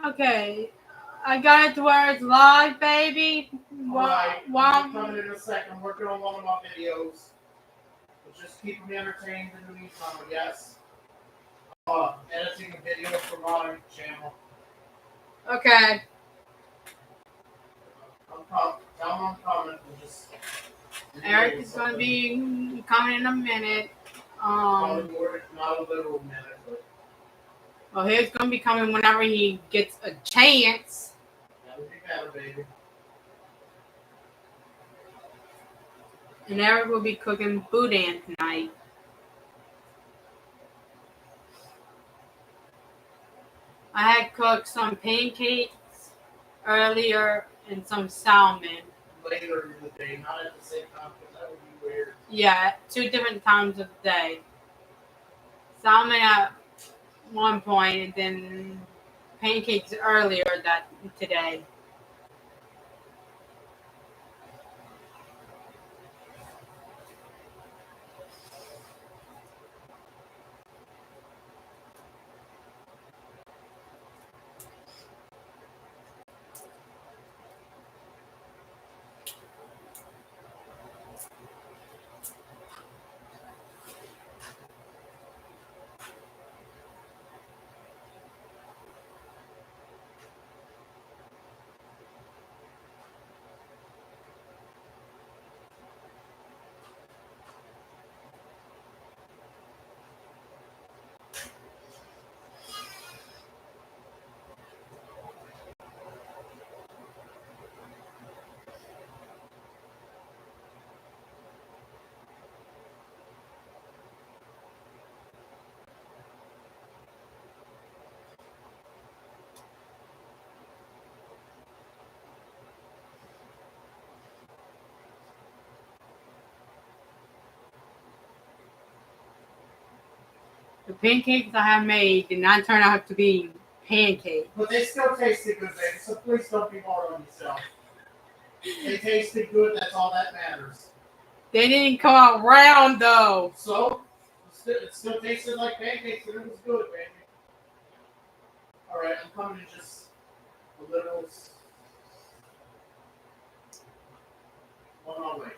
Okay. I got it to where it's live, baby. Alright, One. I'm coming in a second. I'm working on one of my videos. But just keep me entertained in the meantime, yes. Editing a video for my channel. Okay. Tell them I'm coming. We'll just Eric is going to be coming in a minute. Probably more, not a literal minute, but Well, he's going to be coming whenever he gets a chance. that would be better, baby. And Eric will be cooking Boudin tonight. I had cooked some pancakes earlier and some salmon. Later in the day, not at the same time, because that would be weird. Yeah, 2 different times of the day. Salmon at one point, and then pancakes earlier today. The pancakes I have made did not turn out to be pancakes. But they still tasted good, baby, so please don't be hard on yourself. They tasted good, that's all that matters. They didn't come out round, though. So, it still tasted like pancakes and it was good, baby. Alright, I'm coming in just a little. On my way.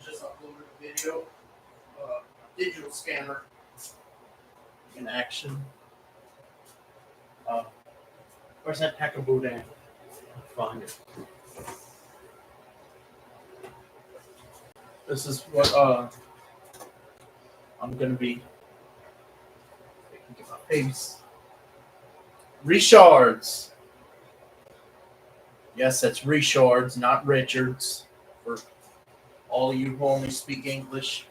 Just uploaded a video. Digital scanner in action. Where's that pack of Boudin? Find it. This is what I'm gonna be making my face. Richards. Yes, that's Richards, not Richards. For all of you who only speak English,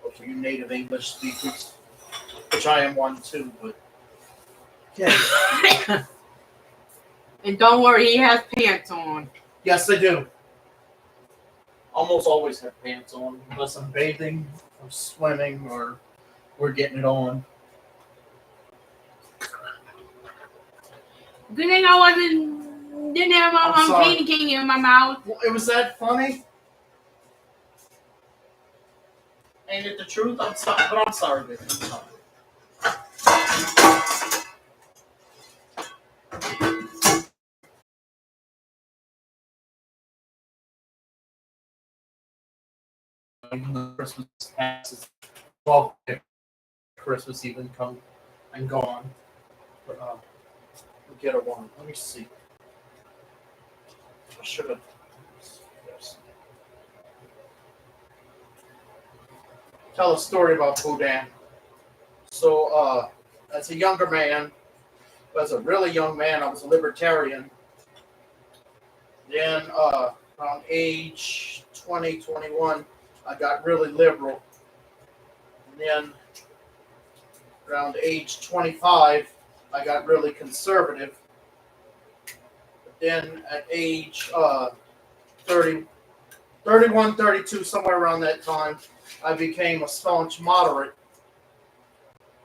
or for you native English speakers, which I am one too, but okay. And don't worry, he has pants on. Yes, I do. Almost always have pants on, unless I'm bathing or swimming or we're getting it on. Good thing I didn't have my pancake in my mouth. Well, it was that funny. Ain't it the truth? I'm sorry, but I'm sorry, baby. I'm sorry. Christmas passes. Well, Christmas even come and gone. But we'll get a one. Let me see. I should have. Yes. Tell a story about Boudin. So, as a younger man, as a really young man, I was a libertarian. Then, around age 20, 21, I got really liberal. And then, around age 25, I got really conservative. But then, at age 30, 31, 32, somewhere around that time, I became a staunch moderate.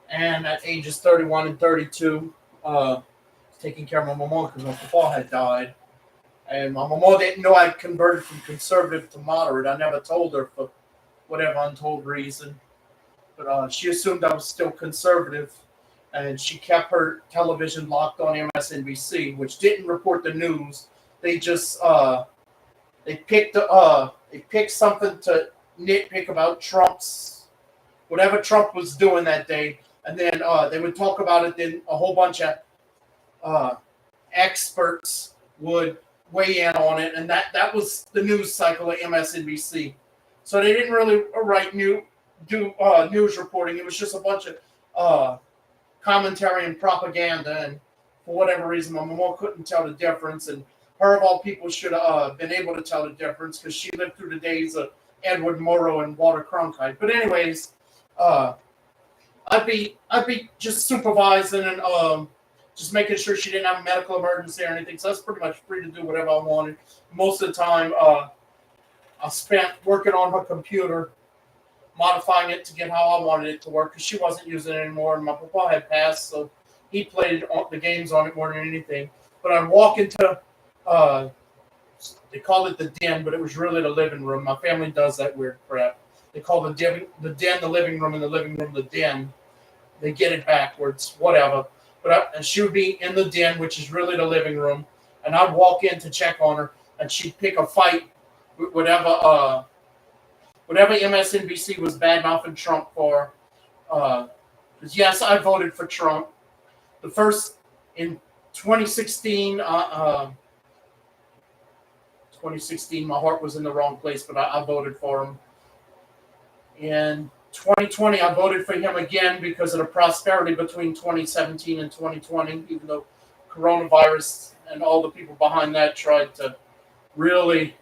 And at ages 31 and 32, taking care of my mama because my papa had died. And my mama didn't know I'd converted from conservative to moderate. I never told her for whatever untold reason. But she assumed I was still conservative, and she kept her television locked on MSNBC, which didn't report the news. They just they picked something to nitpick about Trump's whatever Trump was doing that day, and then they would talk about it. Then a whole bunch of uh, experts would weigh in on it, and that was the news cycle at MSNBC. So they didn't really do news reporting. It was just a bunch of commentary and propaganda, and for whatever reason, my mom couldn't tell the difference, and her of all people should have been able to tell the difference because she lived through the days of Edward Murrow and Walter Cronkite. But anyways, uh, I'd be just supervising and just making sure she didn't have a medical emergency or anything. So I was pretty much free to do whatever I wanted. Most of the time, I spent working on her computer, modifying it to get how I wanted it to work because she wasn't using it anymore. And my papa had passed, so he played the games on it more than anything. But I'd walk into, they called it the den, but it was really the living room. My family does that weird crap. They call the den the living room, and the living room the den. They get it backwards, whatever. And she would be in the den, which is really the living room, and I'd walk in to check on her, and she'd pick a fight with whatever MSNBC was bad mouthing Trump for. Because yes, I voted for Trump. The first in 2016, 2016, my heart was in the wrong place, but I voted for him. In 2020, I voted for him again because of the prosperity between 2017 and 2020, even though coronavirus and all the people behind that tried to really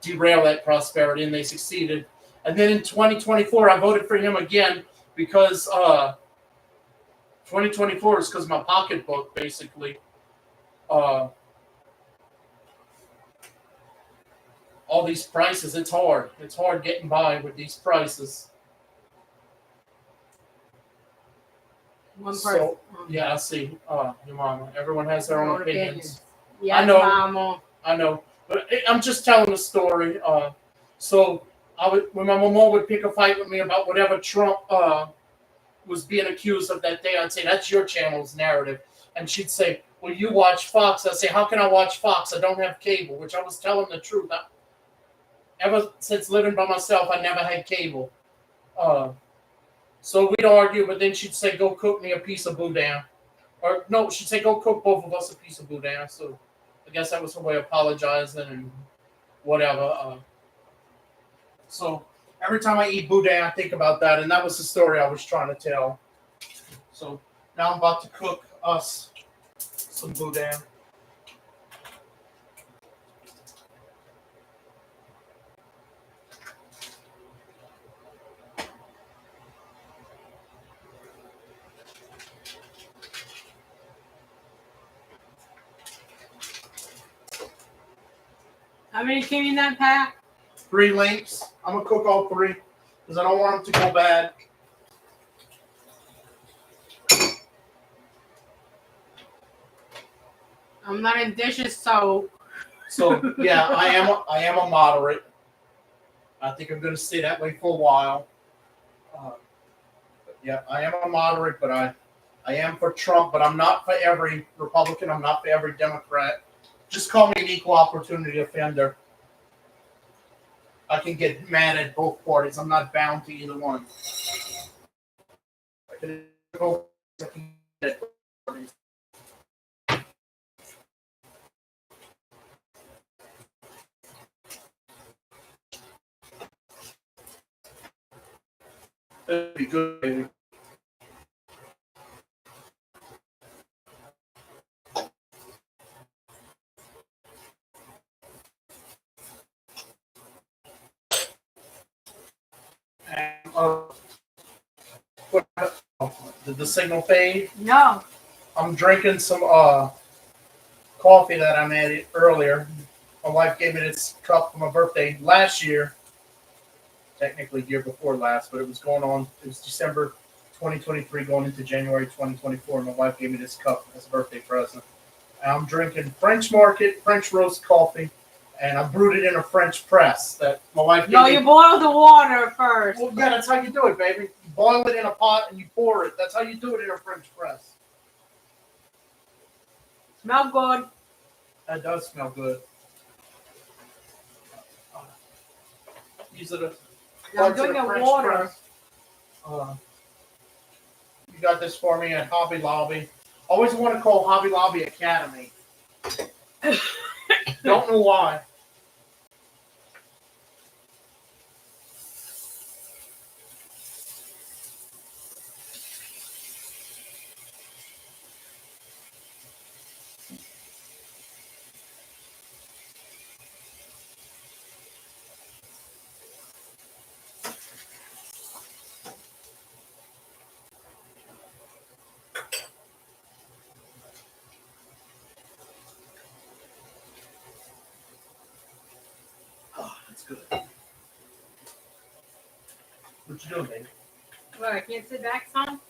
derail that prosperity, and they succeeded. And then in 2024, I voted for him again because 2024 is because my pocketbook, basically. All these prices, it's hard. It's hard getting by with these prices. One person. So, yeah, I see. Your mama. Everyone has their own opinions. Yes, I know. Mama. I know. But I'm just telling a story. So when my mama would pick a fight with me about whatever Trump was being accused of that day, I'd say, that's your channel's narrative. And she'd say, well, you watch Fox. I'd say, how can I watch Fox? I don't have cable, which I was telling the truth. Ever since living by myself, I never had cable. So we'd argue, but then she'd say, go cook me a piece of Boudin. Or no, she'd say, go cook both of us a piece of Boudin. So I guess that was her way of apologizing and whatever. So every time I eat Boudin, I think about that. And that was the story I was trying to tell. So now I'm about to cook us some Boudin. How many came in that pack? 3 links. I'm going to cook all 3 because I don't want them to go bad. I'm letting dishes soak. So yeah, I am a moderate. I think I'm going to stay that way for a while. Yeah, I am a moderate, but I am for Trump, but I'm not for every Republican. I'm not for every Democrat. Just call me an equal opportunity offender. I can get mad at both parties. I'm not bound to either one. I can go at both parties. That'd be good, baby. Did the signal fade? No. I'm drinking some coffee that I made earlier. My wife gave me this cup for my birthday last year. Technically year before last, but it was December 2023 going into January 2024. My wife gave me this cup as a birthday present. And I'm drinking French Market French roast coffee and I brewed it in a French press that my wife gave No, me. you boil the water first. Well, yeah, that's how you do it, baby. You boil it in a pot and you pour it. That's how you do it in a French press. Smell good. That does smell good. These are the Now parts of the drinking French water. press. You got this for me at Hobby Lobby. Always want to call Hobby Lobby Academy. Don't know why. Oh, that's good. What you doing, baby? Well, I can't sit back some.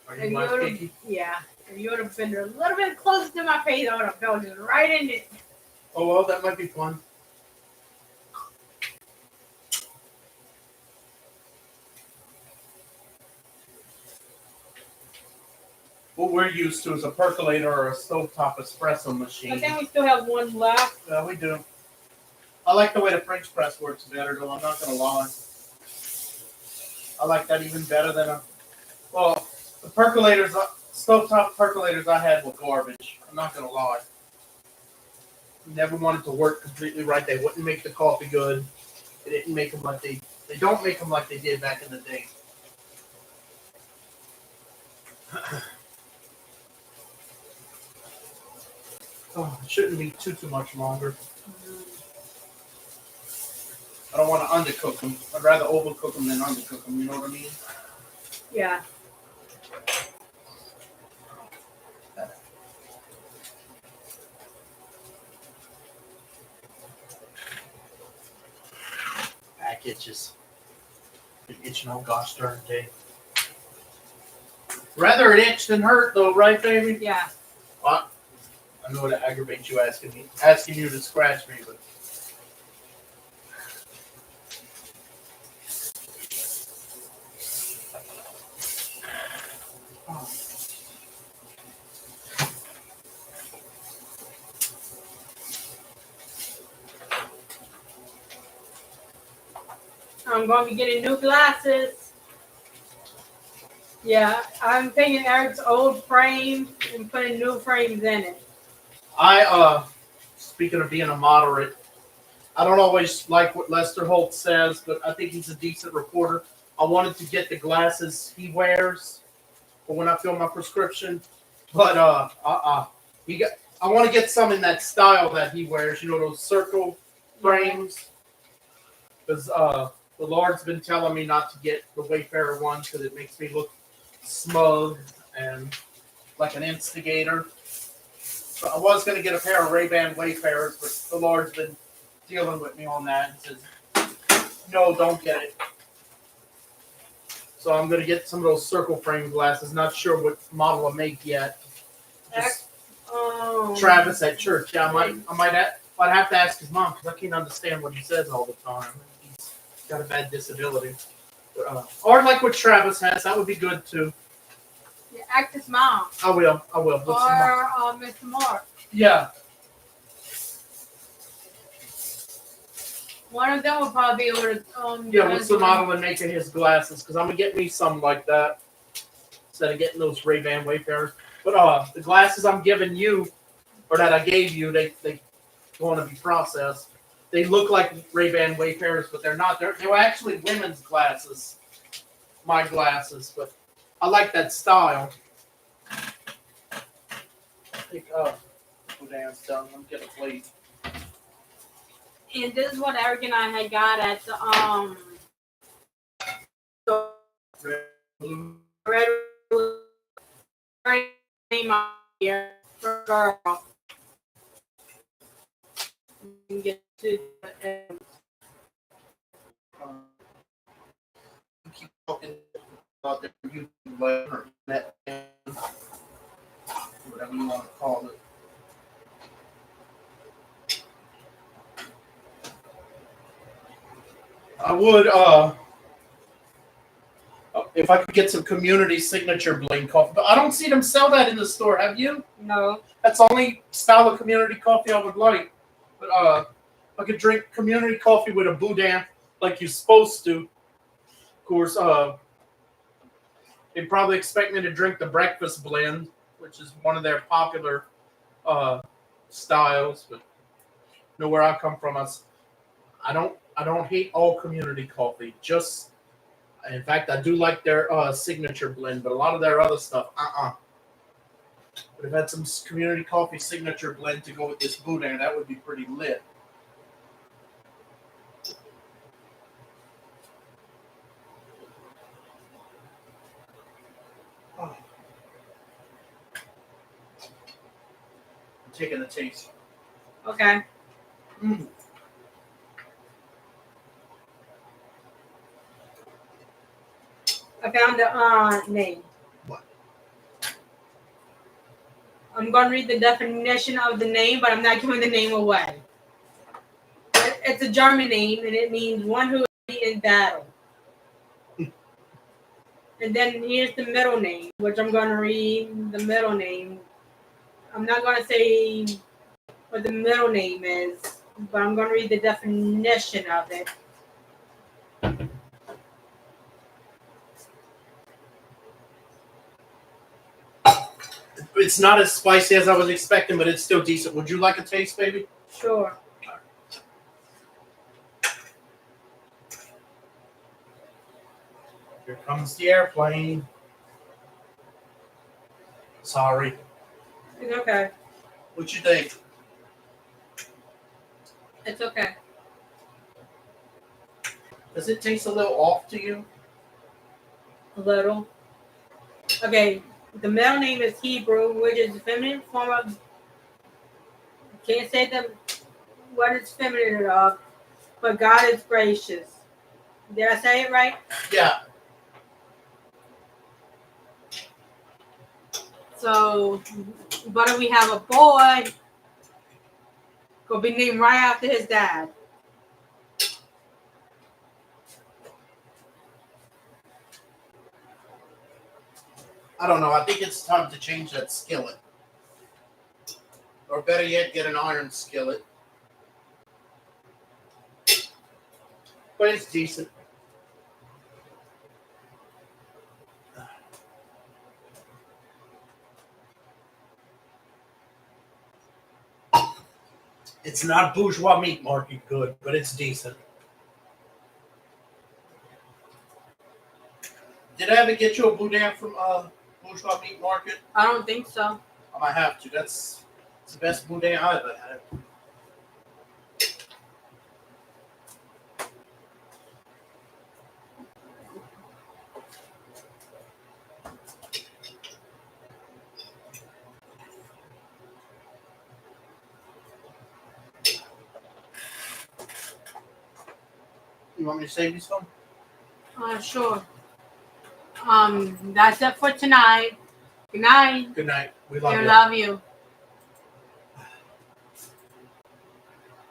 Are you my picky? Yeah. If you would have been a little bit closer to my face, I would have felt it right in it. Oh, well, that might be fun. What we're used to is a percolator or a stovetop espresso machine. I think we still have one left. Yeah, we do. I like the way the French press works better, though. I'm not going to lie. I like that even better than a... Well, the percolators, stovetop percolators I had were garbage. I'm not going to lie. Never wanted to work completely right. They wouldn't make the coffee good. They didn't make them like they don't make them like they did back in the day. Oh, it shouldn't be too much longer. I don't want to undercook them. I'd rather overcook them than undercook them. You know what I mean? Yeah. Back itches. Been itching all gosh darn day. Rather it itch than hurt, though, right, baby? Yeah. Well, I know that aggravates you asking you to scratch me, but. Oh. I'm going to be getting new glasses. Yeah, I'm taking Eric's old frame and putting new frames in it. Speaking of being a moderate, I don't always like what Lester Holt says, but I think he's a decent reporter. I wanted to get the glasses he wears for when I fill my prescription, but I want to get some in that style that he wears. You know, those circle frames, because the Lord's been telling me not to get the Wayfarer one because it makes me look smug and like an instigator. So I was going to get a pair of Ray-Ban Wayfarers, but the Lord's been dealing with me on that and says, no, don't get it. So I'm going to get some of those circle frame glasses. Not sure what model I make yet. Just Travis at church. Yeah, I'd have to ask his mom because I can't understand what he says all the time. He's got a bad disability. Or like what Travis has, that would be good too. Yeah, ask his mom. I will. What's Or Mr. Mark. Yeah. One of them will probably be able to. Yeah, what's the model and making his glasses? Because I'm gonna get me some like that instead of getting those Ray-Ban Wayfarers. But the glasses I'm giving you, or that I gave you, they want to be processed. They look like Ray-Ban Wayfarers, but they're not. They were actually women's glasses. My glasses, but I like that style. I think Boudin's done. I'm getting a plate. And this is what Eric and I had got at the red name on here for girl. You can get to Keep talking about their YouTube, but whatever you want to call it. I would, if I could get some community signature blend coffee, but I don't see them sell that in the store. Have you? No. That's the only style of community coffee I would like. But I could drink community coffee with a Boudin like you're supposed to. Of course, they probably expect me to drink the breakfast blend, which is one of their popular styles. But you know where I come from, I don't hate all community coffee. Just in fact, I do like their signature blend, but a lot of their other stuff, But if I had some community coffee signature blend to go with this Boudin, that would be pretty lit. Oh. I'm taking a taste. Okay. Mm. I found the name. What? I'm going to read the definition of the name, but I'm not giving the name away. It's a German name, and it means one who is in battle. And then here's the middle name, which I'm going to read the middle name. I'm not going to say what the middle name is, but I'm going to read the definition of it. It's not as spicy as I was expecting, but it's still decent. Would you like a taste, baby? Sure. Here comes the airplane. Sorry. It's okay. What you think? It's okay. Does it taste a little off to you? A little. Okay. The middle name is Hebrew, which is the feminine form of. Can't say what it's feminine of, but God is gracious. Did I say it right? Yeah. So, but we have a boy, gonna be named right after his dad. I don't know. I think it's time to change that skillet. Or better yet, get an iron skillet. But it's decent. It's not bourgeois meat market good, but it's decent. Did I ever get you a Boudin from bourgeois meat market? I don't think so. I might have to. It's the best Boudin I ever had. You want me to save you some? Sure. That's it for tonight. Good night. Good night. We love I you. love you.